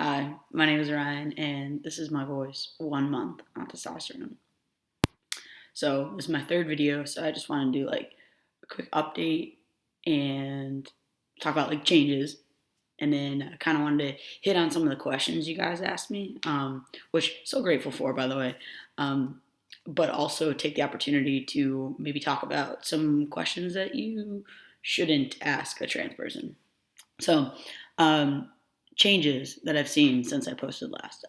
Hi, my name is Ryan, and this is my voice 1 month on testosterone. So, this is my third video, so I just want to do like a quick update and talk about like changes. And then I kind of wanted to hit on some of the questions you guys asked me, which so grateful for, by the way. But also take the opportunity to maybe talk about some questions that you shouldn't ask a trans person. So, um, changes that I've seen since I posted last.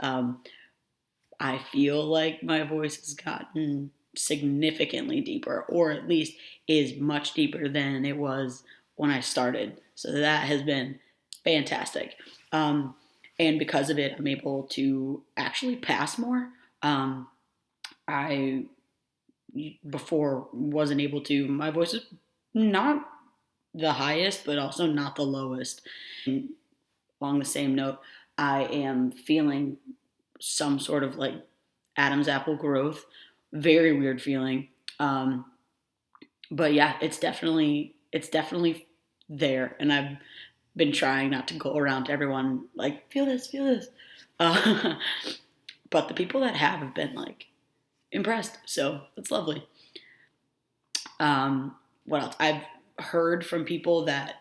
I feel like my voice has gotten significantly deeper, or at least is much deeper than it was when I started. So that has been fantastic. Um, and because of it, I'm able to actually pass more. I before wasn't able to. My voice is not the highest, but also not the lowest. And along the same note, I am feeling some sort of like Adam's apple growth. Very weird feeling. Um, but yeah, it's definitely there, and I've been trying not to go around to everyone like feel this. Uh, but the people that have been like impressed, so it's lovely. What else? I've heard from people that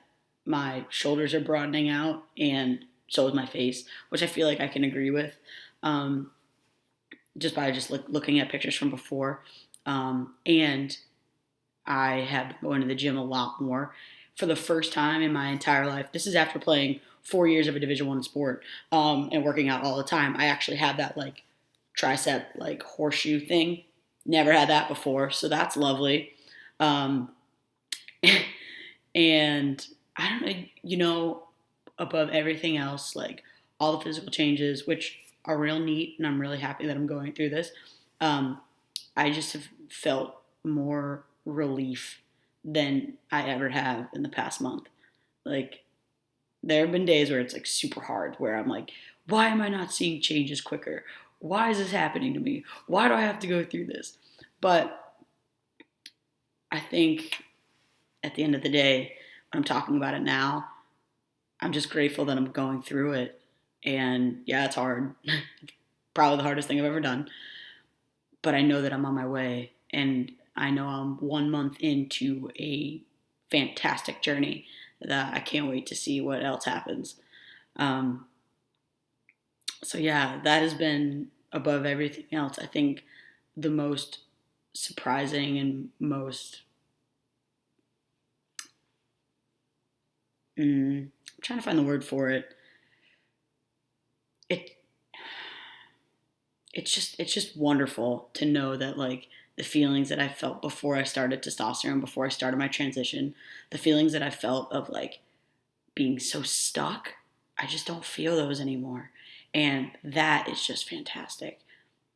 my shoulders are broadening out, and so is my face, which I feel like I can agree with. Um, just by looking at pictures from before. And I have been going to the gym a lot more for the first time in my entire life. This is after playing 4 years of a Division One sport and working out all the time. I actually have that like tricep like horseshoe thing. Never had that before, so that's lovely. Um, and I don't know, above everything else, like all the physical changes, which are real neat, and I'm really happy that I'm going through this. Um, I just have felt more relief than I ever have in the past month. Like, there have been days where it's like super hard, where I'm like, why am I not seeing changes quicker? Why is this happening to me? Why do I have to go through this? But I think at the end of the day, when I'm talking about it now, I'm just grateful that I'm going through it. And yeah, it's hard. Probably the hardest thing I've ever done. But I know that I'm on my way. And I know I'm 1 month into a fantastic journey that I can't wait to see what else happens. Um, so yeah, that has been above everything else. I think the most surprising and most I'm trying to find the word for it. It it's just wonderful to know that like the feelings that I felt before I started testosterone, before I started my transition, the feelings that I felt of like being so stuck, I just don't feel those anymore. And that is just fantastic.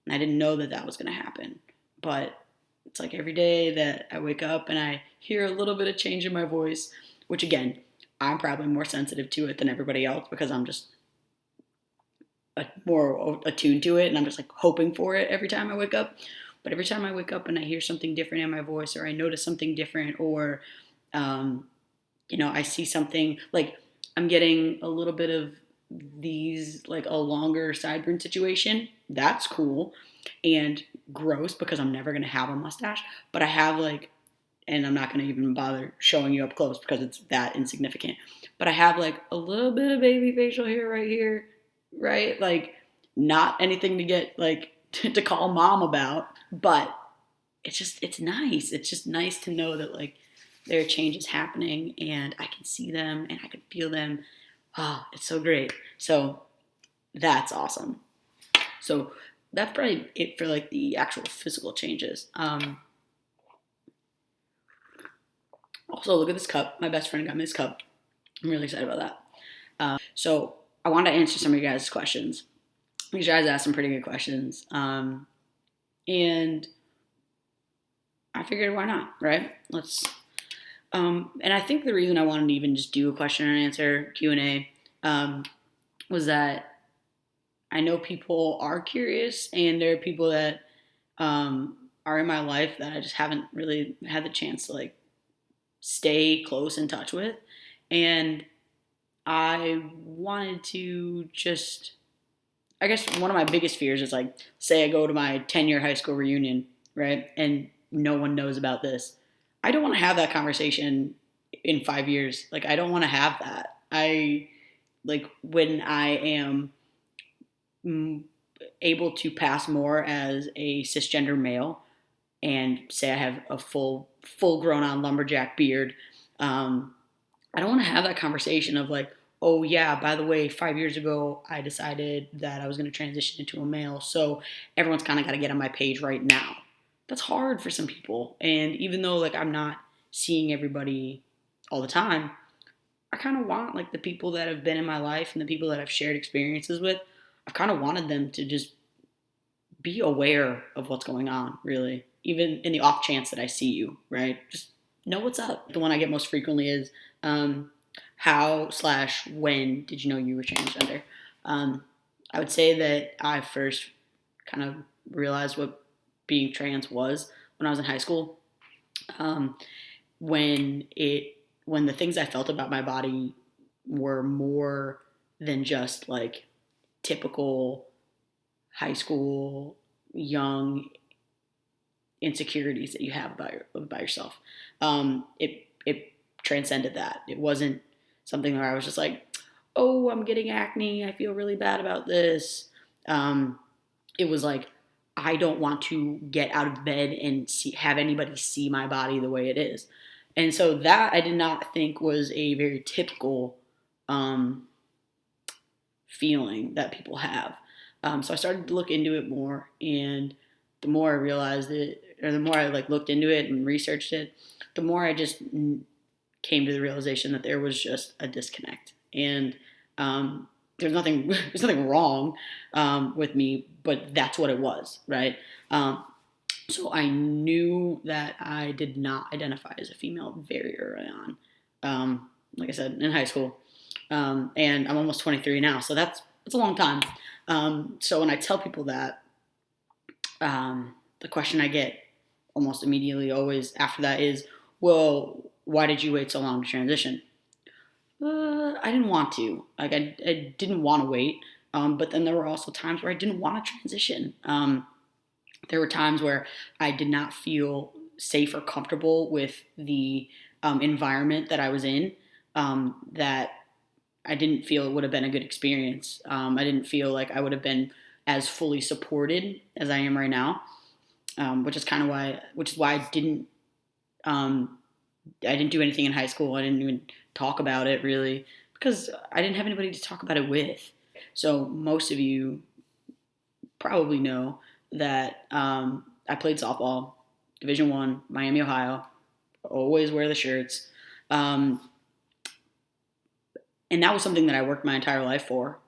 And I didn't know that that was going to happen. But it's like every day that I wake up and I hear a little bit of change in my voice, which again, I'm probably more sensitive to it than everybody else because I'm just more attuned to it, and I'm just like hoping for it every time I wake up. But every time I wake up and I hear something different in my voice, or I notice something different, or um, I see something like I'm getting a little bit of these like a longer sideburn situation. That's cool and gross because I'm never gonna have a mustache, but I have like, and I'm not gonna even bother showing you up close because it's that insignificant. But I have like a little bit of baby facial hair right here, right? Like not anything to get like to call mom about, but it's nice. It's just nice to know that like there are changes happening and I can see them and I can feel them. Oh, it's so great. So that's awesome. So that's probably it for like the actual physical changes. Also, look at this cup. My best friend got me this cup. I'm really excited about that. So I wanted to answer some of you guys' questions. You guys asked some pretty good questions. And I figured why not, right? And I think the reason I wanted to even just do a question and answer Q&A was that I know people are curious, and there are people that are in my life that I just haven't really had the chance to like stay close in touch with, and I wanted to just I guess one of my biggest fears is like, say I go to my 10-year high school reunion, right? And no one knows about this. I don't want to have that conversation in 5 years. Like, I don't want to have that. Like, when I am able to pass more as a cisgender male and say I have a full grown on lumberjack beard, I don't want to have that conversation of like, oh yeah, by the way, 5 years ago I decided that I was going to transition into a male, so everyone's kind of got to get on my page right now. That's hard for some people, and even though like I'm not seeing everybody all the time, I kind of want like the people that have been in my life and the people that I've shared experiences with. I've kind of wanted them to just be aware of what's going on, really, even in the off chance that I see you, right? Just know what's up. The one I get most frequently is how/when did you know you were transgender? I would say that I first kind of realized what being trans was when I was in high school. Um, when the things I felt about my body were more than just like typical high school young insecurities that you have about yourself. It transcended that. It wasn't something where I was just like, oh, I'm getting acne. I feel really bad about this. It was like, I don't want to get out of bed and have anybody see my body the way it is. And so that I did not think was a very typical feeling that people have. So I started to look into it more, and the more I realized it, or the more I like looked into it and researched it, the more I just came to the realization that there was just a disconnect, and there's nothing wrong with me, but that's what it was, right? So I knew that I did not identify as a female very early on. Like I said, in high school, and I'm almost 23 now, so that's a long time. So when I tell people that, the question I get almost immediately, always after that, is, "Well, why did you wait so long to transition?" I didn't want to. Like I didn't want to wait. But then there were also times where I didn't want to transition. There were times where I did not feel safe or comfortable with the environment that I was in. That I didn't feel it would have been a good experience. I didn't feel like I would have been as fully supported as I am right now, which is why I didn't do anything in high school. I didn't even talk about it really because I didn't have anybody to talk about it with. So most of you probably know that I played softball, Division I, Miami, Ohio. Always wear the shirts. And that was something that I worked my entire life for.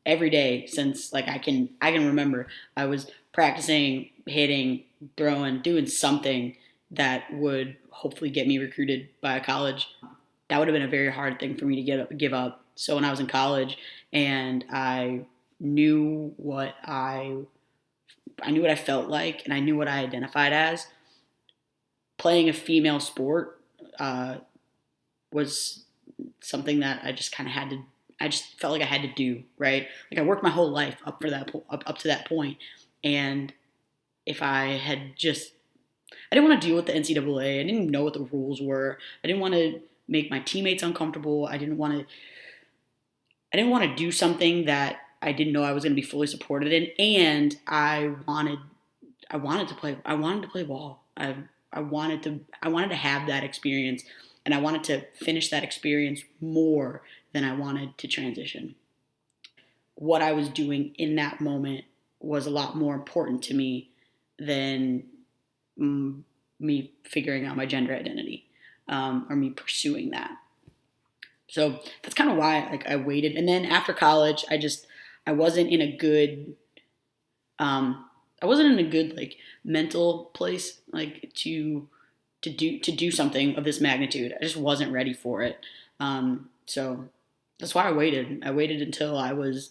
Every day since like I can remember, I was practicing, hitting, throwing, doing something that would hopefully get me recruited by a college. That would have been a very hard thing for me to give up. So when I was in college and I knew what I felt like and I knew what I identified as, playing a female sport was something that I just kind of had to. I just felt like I had to do, right. Like I worked my whole life up to that point, and if I had just, I didn't want to deal with the NCAA. I didn't know what the rules were. I didn't want to make my teammates uncomfortable. I didn't want to do something that I didn't know I was going to be fully supported in, and I wanted to play ball. I wanted to have that experience, and I wanted to finish that experience more than I wanted to transition. What I was doing in that moment was a lot more important to me than me figuring out my gender identity, or me pursuing that. So that's kind of why like I waited. And then after college, I wasn't in a good like mental place like to do something of this magnitude. I just wasn't ready for it. So that's why I waited. I waited until I was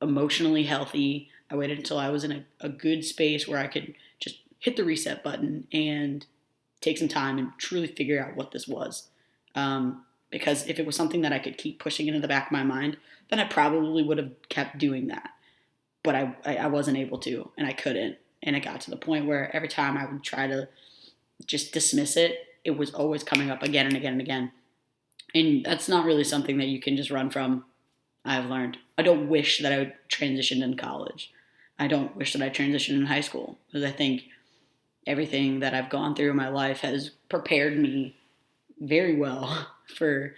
emotionally healthy. I waited until I was in a good space where I could just hit the reset button and take some time and truly figure out what this was. because if it was something that I could keep pushing into the back of my mind, then I probably would have kept doing that. But I wasn't able to, and I couldn't. And it got to the point where every time I would try to just dismiss it, it was always coming up again and again and again. And that's not really something that you can just run from, I've learned. I don't wish that I would transitioned in college. I don't wish that I transitioned in high school, because I think everything that I've gone through in my life has prepared me very well for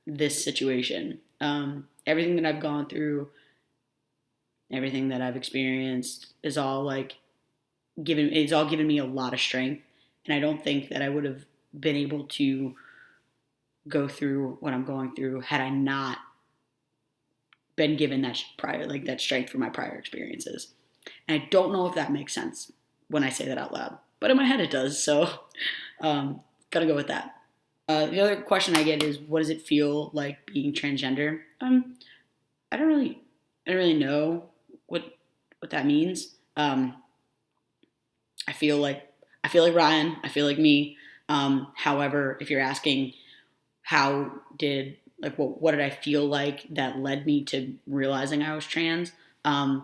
this situation. Everything that I've gone through, everything that I've experienced is all like it's all given me a lot of strength, and I don't think that I would have been able to go through what I'm going through had I not been given that that strength from my prior experiences. And I don't know if that makes sense when I say that out loud, but in my head it does. So, gotta go with that. The other question I get is, what does it feel like being transgender? I don't really know what that means. I feel like Ryan. I feel like me. However, if you're asking how did what did I feel like that led me to realizing I was trans, I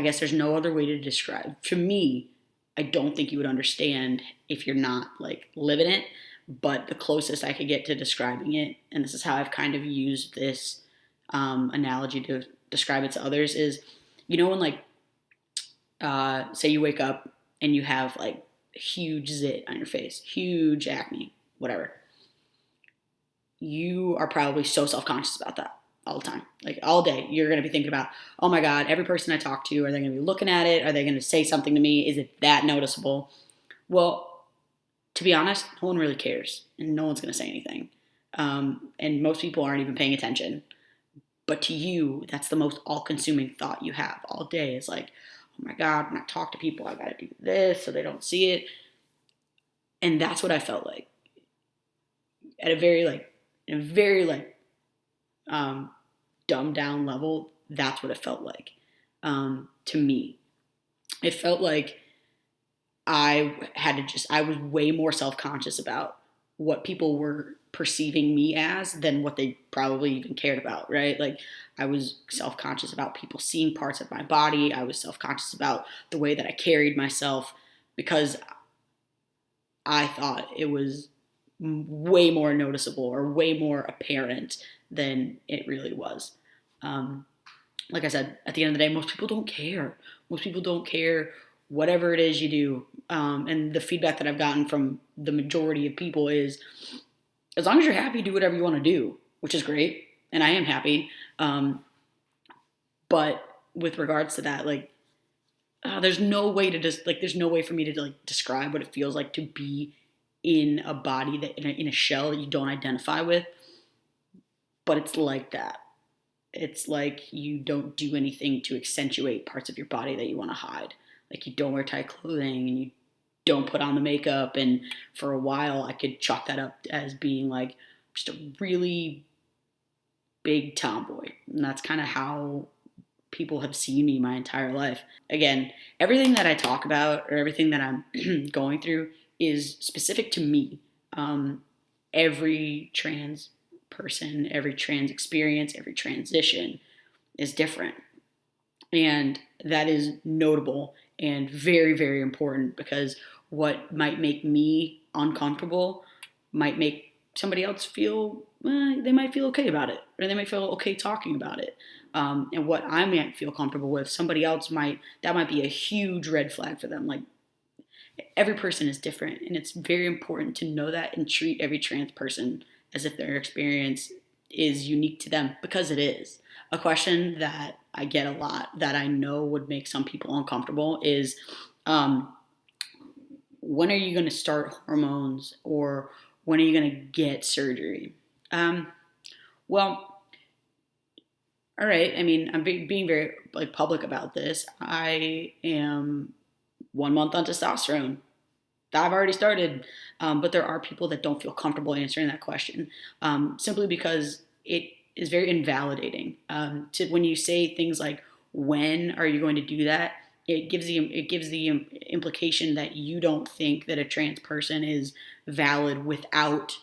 guess there's no other way to describe. To me, I don't think you would understand if you're not like living it. But the closest I could get to describing it, and this is how I've kind of used this analogy to describe it to others, is when say you wake up and you have like huge zit on your face, huge acne, whatever. You are probably so self-conscious about that all the time. Like all day, you're going to be thinking about, oh my God, every person I talk to, are they going to be looking at it? Are they going to say something to me? Is it that noticeable? Well, to be honest, no one really cares, and no one's going to say anything. And most people aren't even paying attention. But to you, that's the most all-consuming thought you have all day. Is like, oh my God, when I talk to people, I got to do this so they don't see it. And that's what I felt like at a very dumbed down level. That's what it felt like to me. It felt like I was way more self-conscious about what people were perceiving me as than what they probably even cared about, right? Like I was self-conscious about people seeing parts of my body. I was self-conscious about the way that I carried myself, because I thought it was way more noticeable or way more apparent than it really was. Like I said, at the end of the day, most people don't care. Most people don't care whatever it is you do. And the feedback that I've gotten from the majority of people is, as long as you're happy, do whatever you want to do, which is great. And I am happy. But with regards to that, there's no way to there's no way for me to describe what it feels like to be in a body that in a shell that you don't identify with. But it's like that. It's like you don't do anything to accentuate parts of your body that you want to hide. Like you don't wear tight clothing and you don't put on the makeup. And for a while, I could chalk that up as being like just a really big tomboy. And that's kind of how people have seen me my entire life. Again, everything that I talk about or everything that I'm going through is specific to me. Every trans person, every trans experience, every transition is different. And that is notable and very, very important, because what might make me uncomfortable might make somebody else feel, they might feel okay about it, or they might feel okay talking about it. And what I might feel comfortable with, somebody else that might be a huge red flag for them. Like every person is different, and it's very important to know that and treat every trans person as if their experience is unique to them, because it is. A question that I get a lot that I know would make some people uncomfortable is, when are you going to start hormones, or when are you going to get surgery? Well, all right. I mean, I'm being very public about this. I am 1 month on testosterone. I've already started, but there are people that don't feel comfortable answering that question, simply because it is very invalidating. When you say things like, "When are you going to do that?" It gives the implication that you don't think that a trans person is valid without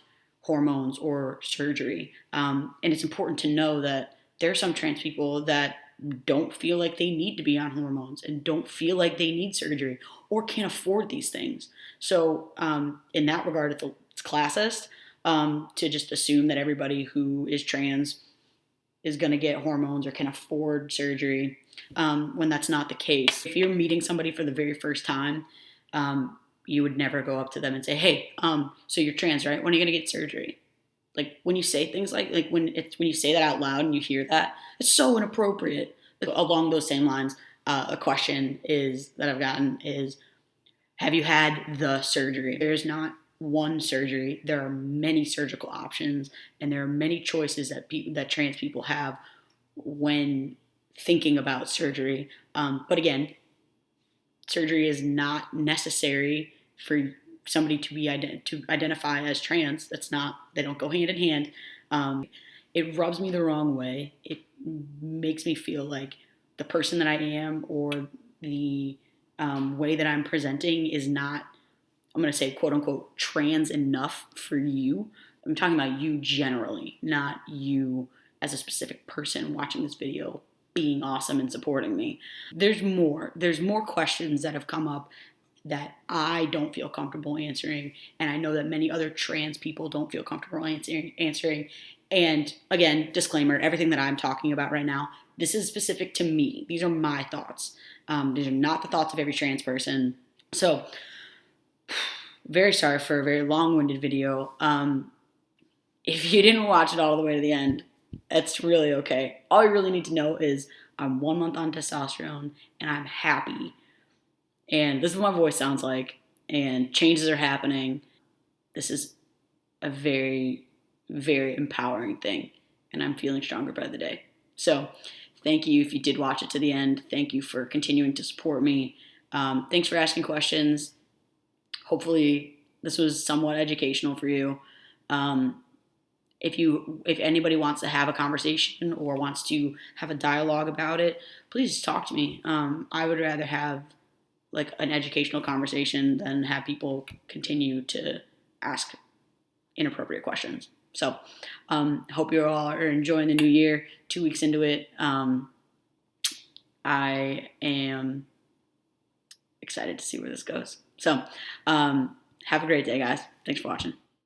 hormones or surgery. And it's important to know that there are some trans people that don't feel like they need to be on hormones and don't feel like they need surgery or can't afford these things. So, in that regard, it's classist to just assume that everybody who is trans is going to get hormones or can afford surgery when that's not the case. If you're meeting somebody for the very first time, you would never go up to them and say, "Hey, so you're trans, right? When are you going to get surgery?" Like when you say things like when you say that out loud and you hear that, it's so inappropriate. Along those same lines, a question that I've gotten is, have you had the surgery? There's not one surgery. There are many surgical options, and there are many choices that trans people have when thinking about surgery. But again, surgery is not necessary for somebody to identify as trans. That's not. They don't go hand in hand. It rubs me the wrong way. It makes me feel like the person that I am or the way that I'm presenting is not, I'm going to say, quote unquote, trans enough for you. I'm talking about you generally, not you as a specific person watching this video being awesome and supporting me. There's more. There's more questions that have come up that I don't feel comfortable answering, and I know that many other trans people don't feel comfortable answering. And again, disclaimer, everything that I'm talking about right now, this is specific to me. These are my thoughts. These are not the thoughts of every trans person. So, very sorry for a very long-winded video. If you didn't watch it all the way to the end, that's really okay. All you really need to know is I'm 1 month on testosterone, and I'm happy. And this is what my voice sounds like, and changes are happening. This is a very, very empowering thing, and I'm feeling stronger by the day. So thank you if you did watch it to the end. Thank you for continuing to support me. Thanks for asking questions. Hopefully this was somewhat educational for you. If anybody wants to have a conversation or wants to have a dialogue about it, please talk to me. I would rather have like an educational conversation than have people continue to ask inappropriate questions. So, hope you all are enjoying the new year. 2 weeks into it, I am excited to see where this goes. So, have a great day, guys. Thanks for watching.